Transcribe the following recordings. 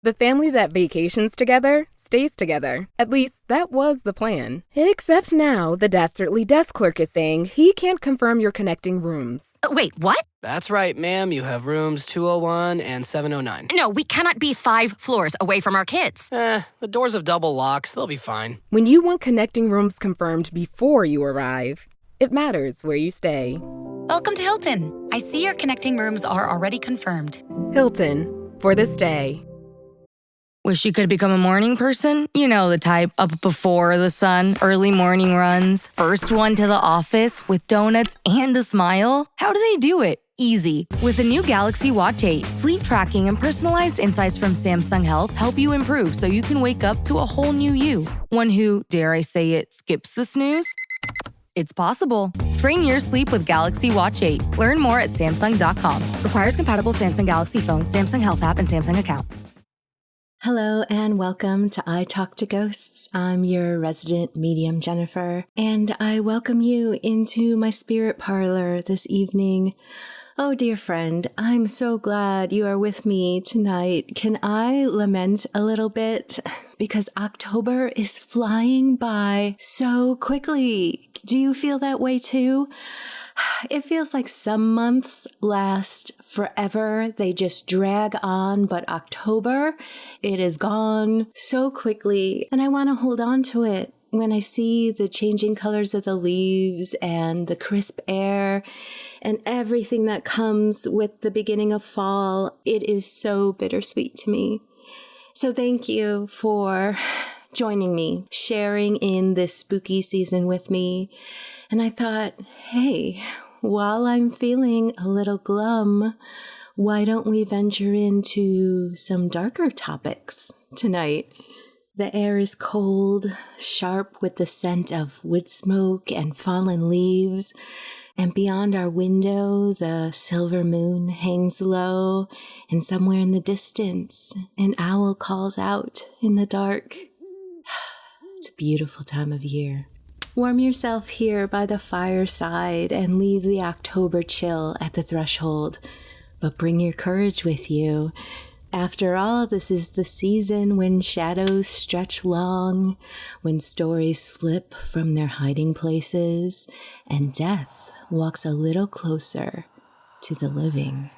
The family that vacations together stays together. At least, that was the plan. Except now, the dastardly desk clerk is saying he can't confirm your connecting rooms. Wait, what? That's right, ma'am. You have rooms 201 and 709. No, we cannot be 5 floors away from our kids. The doors have double locks. They'll be fine. When you want connecting rooms confirmed before you arrive, it matters where you stay. Welcome to Hilton. I see your connecting rooms are already confirmed. Hilton, for the stay. Wish you could become a morning person? You know the type, up before the sun, early morning runs, first one to the office with donuts and a smile. How do they do it? Easy. With the new Galaxy Watch 8, sleep tracking and personalized insights from Samsung Health help you improve so you can wake up to a whole new you. One who, dare I say it, skips the snooze? It's possible. Train your sleep with Galaxy Watch 8. Learn more at Samsung.com. Requires compatible Samsung Galaxy phone, Samsung Health app, and Samsung account. Hello and welcome to I Talk to Ghosts. I'm your resident medium, Jennifer, and I welcome you into my spirit parlor this evening. Oh, dear friend, I'm so glad you are with me tonight. Can I lament a little bit? Because October is flying by so quickly. Do you feel that way too? It feels like some months last forever. They just drag on, but October, it is gone so quickly, and I want to hold on to it. When I see the changing colors of the leaves and the crisp air and everything that comes with the beginning of fall, it is so bittersweet to me. So thank you for joining me, sharing in this spooky season with me. And I thought, hey, while I'm feeling a little glum, why don't we venture into some darker topics tonight? The air is cold, sharp with the scent of wood smoke and fallen leaves, and beyond our window, the silver moon hangs low, and somewhere in the distance, an owl calls out in the dark. It's a beautiful time of year. Warm yourself here by the fireside and leave the October chill at the threshold, but bring your courage with you. After all, this is the season when shadows stretch long, when stories slip from their hiding places, and death walks a little closer to the living.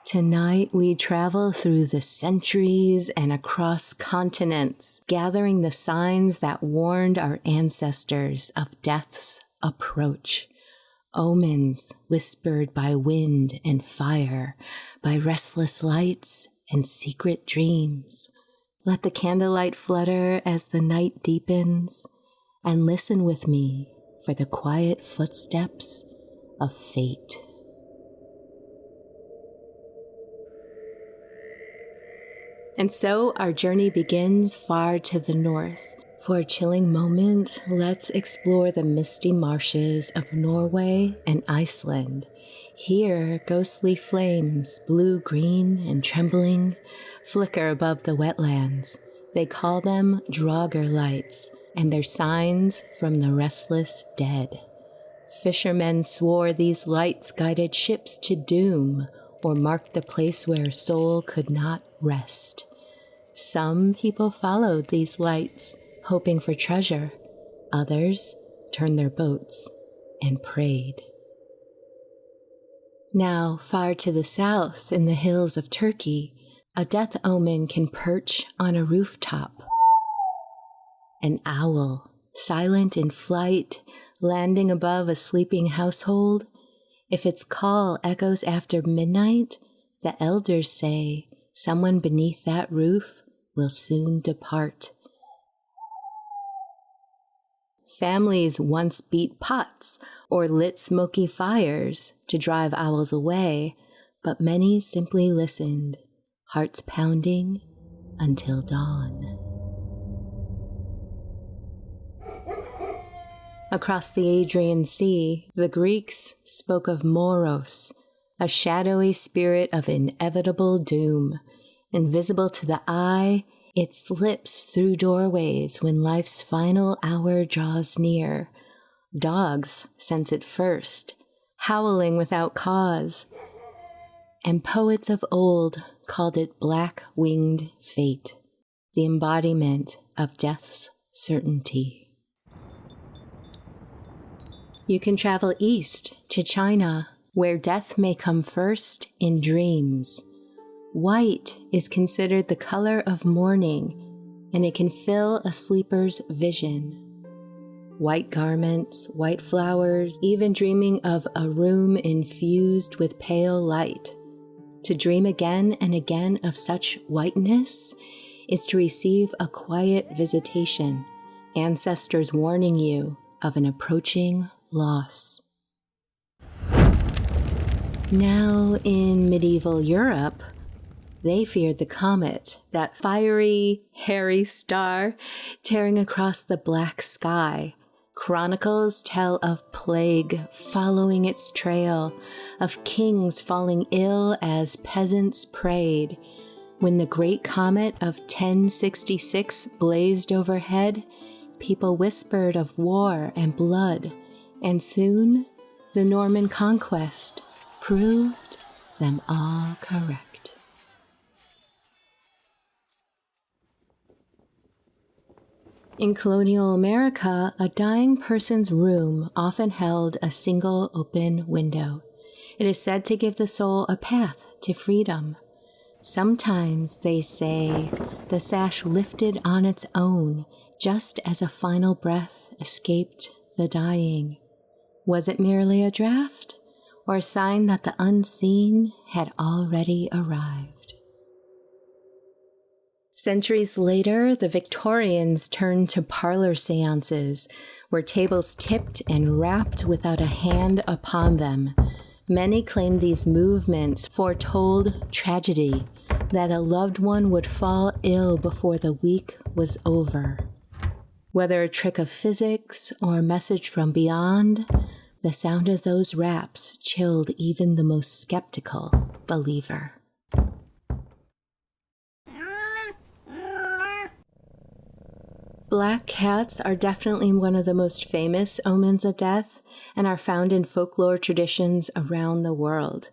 Tonight, we travel through the centuries and across continents, gathering the signs that warned our ancestors of death's approach. Omens whispered by wind and fire, by restless lights and secret dreams. Let the candlelight flutter as the night deepens, and listen with me for the quiet footsteps of fate. And so our journey begins far to the north. For a chilling moment, let's explore the misty marshes of Norway and Iceland. Here, ghostly flames, blue-green and trembling, flicker above the wetlands. They call them Draugr lights, and they're signs from the restless dead. Fishermen swore these lights guided ships to doom, or marked the place where a soul could not rest. Some people followed these lights, hoping for treasure. Others turned their boats and prayed. Now, far to the south, in the hills of Turkey, a death omen can perch on a rooftop. An owl, silent in flight, landing above a sleeping household. If its call echoes after midnight, the elders say someone beneath that roof will soon depart. Families once beat pots or lit smoky fires to drive owls away, but many simply listened, hearts pounding until dawn. Across the Adrian Sea, the Greeks spoke of Moros, a shadowy spirit of inevitable doom. Invisible to the eye, it slips through doorways when life's final hour draws near. Dogs sense it first, howling without cause. And poets of old called it black-winged fate, the embodiment of death's certainty. You can travel east to China, where death may come first in dreams. White is considered the color of mourning, and it can fill a sleeper's vision. White garments, white flowers, even dreaming of a room infused with pale light. To dream again and again of such whiteness is to receive a quiet visitation, ancestors warning you of an approaching loss. Now, in medieval Europe, they feared the comet, that fiery, hairy star tearing across the black sky. Chronicles tell of plague following its trail, of kings falling ill as peasants prayed. When the great comet of 1066 blazed overhead, people whispered of war and blood, and soon the Norman conquest proved them all correct. In colonial America, a dying person's room often held a single open window. It is said to give the soul a path to freedom. Sometimes, they say, the sash lifted on its own, just as a final breath escaped the dying. Was it merely a draft, or a sign that the unseen had already arrived? Centuries later, the Victorians turned to parlor seances, where tables tipped and rapped without a hand upon them. Many claimed these movements foretold tragedy, that a loved one would fall ill before the week was over. Whether a trick of physics or a message from beyond, the sound of those raps chilled even the most skeptical believer. Black cats are definitely one of the most famous omens of death and are found in folklore traditions around the world.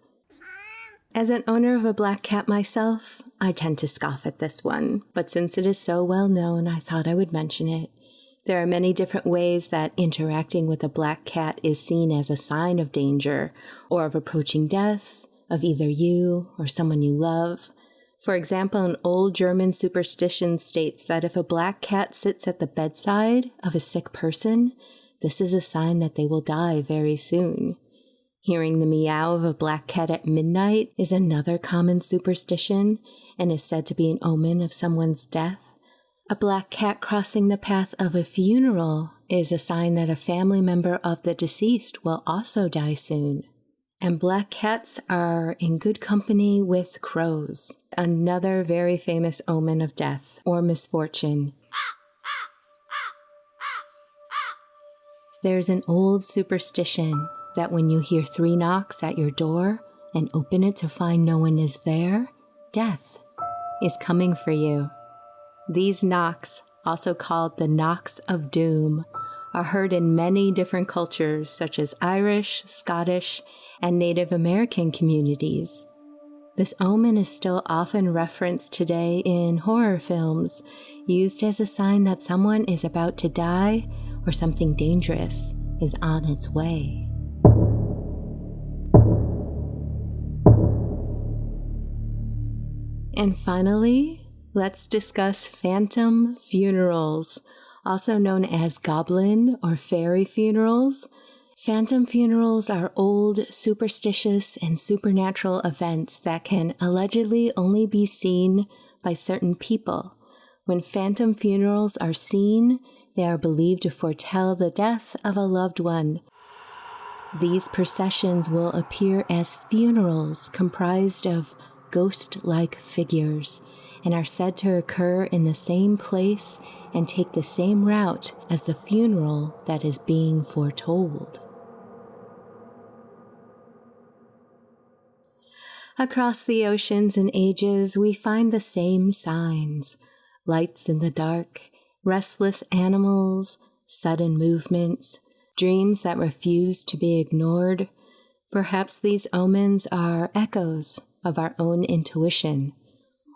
As an owner of a black cat myself, I tend to scoff at this one, but since it is so well known, I thought I would mention it. There are many different ways that interacting with a black cat is seen as a sign of danger or of approaching death, of either you or someone you love. For example, an old German superstition states that if a black cat sits at the bedside of a sick person, this is a sign that they will die very soon. Hearing the meow of a black cat at midnight is another common superstition and is said to be an omen of someone's death. A black cat crossing the path of a funeral is a sign that a family member of the deceased will also die soon. And black cats are in good company with crows, another very famous omen of death or misfortune. There's an old superstition that when you hear 3 knocks at your door and open it to find no one is there, death is coming for you. These knocks, also called the knocks of doom, are heard in many different cultures such as Irish, Scottish, and Native American communities. This omen is still often referenced today in horror films, used as a sign that someone is about to die or something dangerous is on its way. And finally, let's discuss phantom funerals, also known as goblin or fairy funerals. Phantom funerals are old, superstitious, and supernatural events that can allegedly only be seen by certain people. When phantom funerals are seen, they are believed to foretell the death of a loved one. These processions will appear as funerals comprised of ghost-like figures and are said to occur in the same place and take the same route as the funeral that is being foretold. Across the oceans and ages, we find the same signs: lights in the dark, restless animals, sudden movements, dreams that refuse to be ignored. Perhaps these omens are echoes of our own intuition,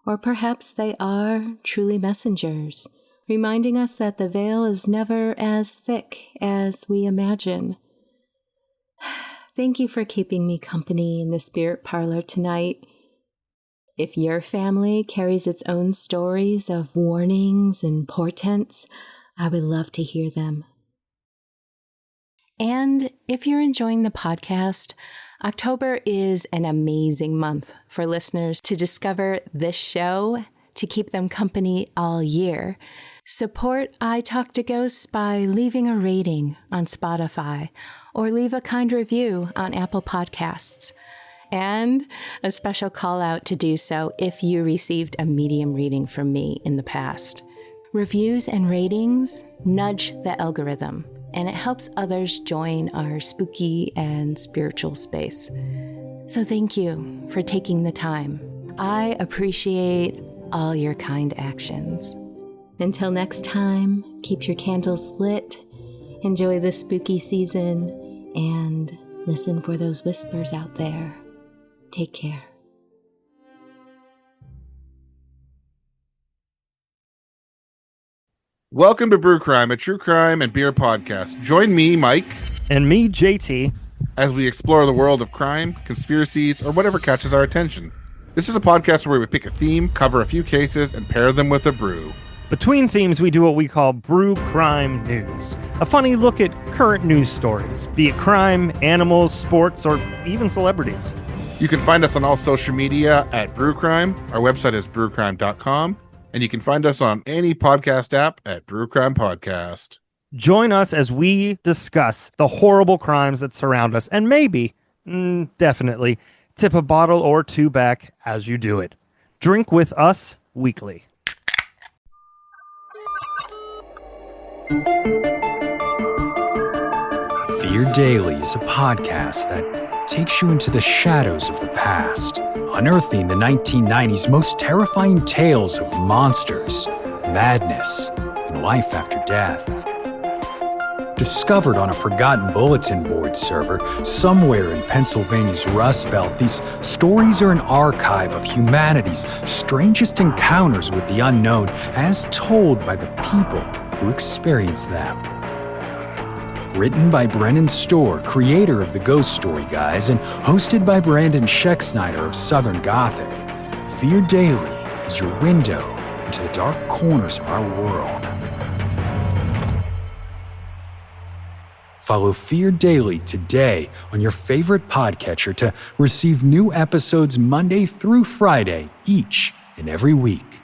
Or perhaps they are truly messengers, reminding us that the veil is never as thick as we imagine. Thank you for keeping me company in the Spirit Parlor tonight. If your family carries its own stories of warnings and portents, I would love to hear them. And if you're enjoying the podcast, October is an amazing month for listeners to discover this show to keep them company all year. Support I Talk to Ghosts by leaving a rating on Spotify or leave a kind review on Apple Podcasts. And a special call out to do so if you received a medium reading from me in the past. Reviews and ratings nudge the algorithm, and it helps others join our spooky and spiritual space. So thank you for taking the time. I appreciate all your kind actions. Until next time, keep your candles lit, enjoy the spooky season, and listen for those whispers out there. Take care. Welcome to Brew Crime, a true crime and beer podcast. Join me, Mike, and me, JT, as we explore the world of crime, conspiracies, or whatever catches our attention. This is a podcast where we pick a theme, cover a few cases, and pair them with a brew. Between themes, we do what we call Brew Crime News, a funny look at current news stories, be it crime, animals, sports, or even celebrities. You can find us on all social media at Brew Crime. Our website is brewcrime.com. And you can find us on any podcast app at Brew Crime Podcast. Join us as we discuss the horrible crimes that surround us and maybe, definitely, tip a bottle or two back as you do it. Drink with us weekly. Fear Daily is a podcast that takes you into the shadows of the past, unearthing the 1990s most terrifying tales of monsters, madness, and life after death. Discovered on a forgotten bulletin board server somewhere in Pennsylvania's Rust Belt, these stories are an archive of humanity's strangest encounters with the unknown, as told by the people who experienced them. Written by Brennan Storr, creator of the Ghost Story Guys, and hosted by Brandon Scheck-Snyder of Southern Gothic, Fear Daily is your window into the dark corners of our world. Follow Fear Daily today on your favorite podcatcher to receive new episodes Monday through Friday, each and every week.